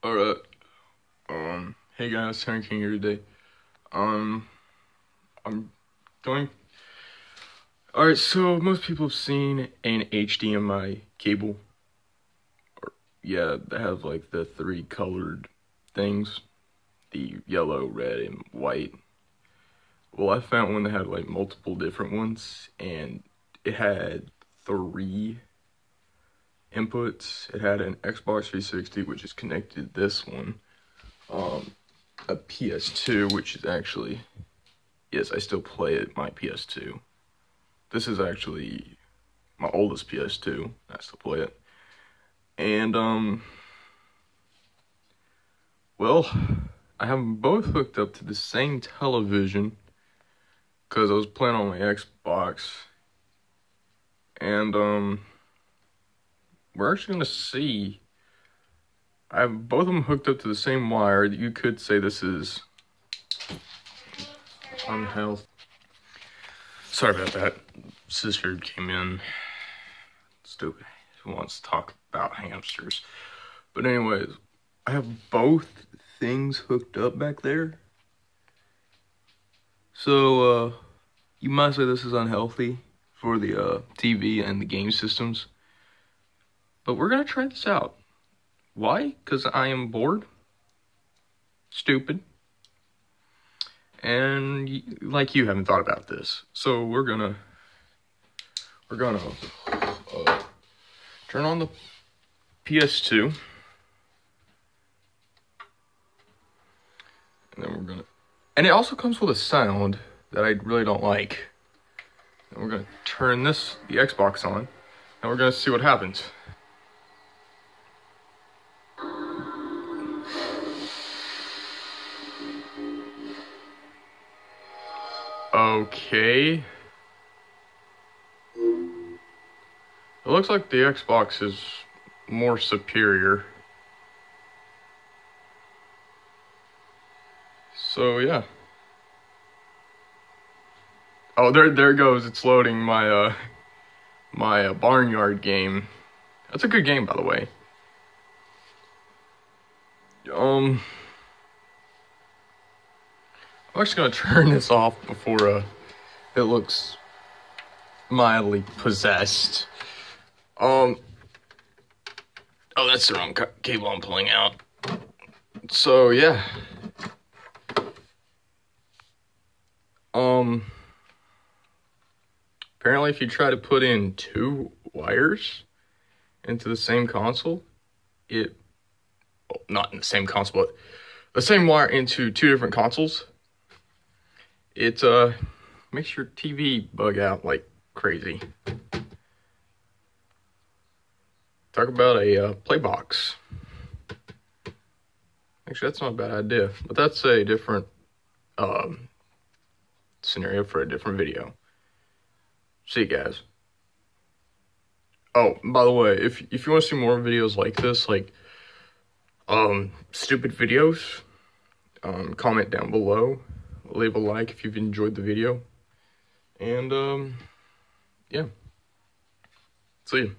Alright, hey guys, Tank King here today. I'm going. Alright, so most people have seen an HDMI cable. Yeah, they have like the three colored things, the yellow, red, and white. Well, I found one that had like multiple different ones, and it had three inputs. It had an Xbox 360, which is connected to this one. A PS2, which is actually, yes, I still play it, my PS2. This is actually my oldest PS2. I still play it. And, well, I have them both hooked up to the same television because I was playing on my Xbox. And, we're actually going to see. I have both of them hooked up to the same wire. You could say this is unhealthy. Sorry about that. Sister came in. Stupid. She wants to talk about hamsters. But anyways, I have both things hooked up back there. So, you might say this is unhealthy for the TV and the game systems. But we're going to try this out. Why? Because I am bored, stupid, and you haven't thought about this. So we're gonna turn on the PS2, and then and it also comes with a sound that I really don't like. And we're gonna turn the Xbox on, and we're gonna see what happens. Okay. It looks like the Xbox is more superior. So yeah. Oh, there it goes. It's loading my my Barnyard game. That's a good game, by the way. I'm actually gonna turn this off before it looks mildly possessed. Oh, that's the wrong cable I'm pulling out. So yeah. Apparently if you try to put in two wires into the same console, not in the same console, but the same wire into two different consoles, it makes your TV bug out like crazy. Talk about a play box. Actually, that's not a bad idea, but that's a different scenario for a different video. See you guys. Oh, by the way, if you want to see more videos like this, like stupid videos, comment down below. Leave a like if you've enjoyed the video. And yeah. See you.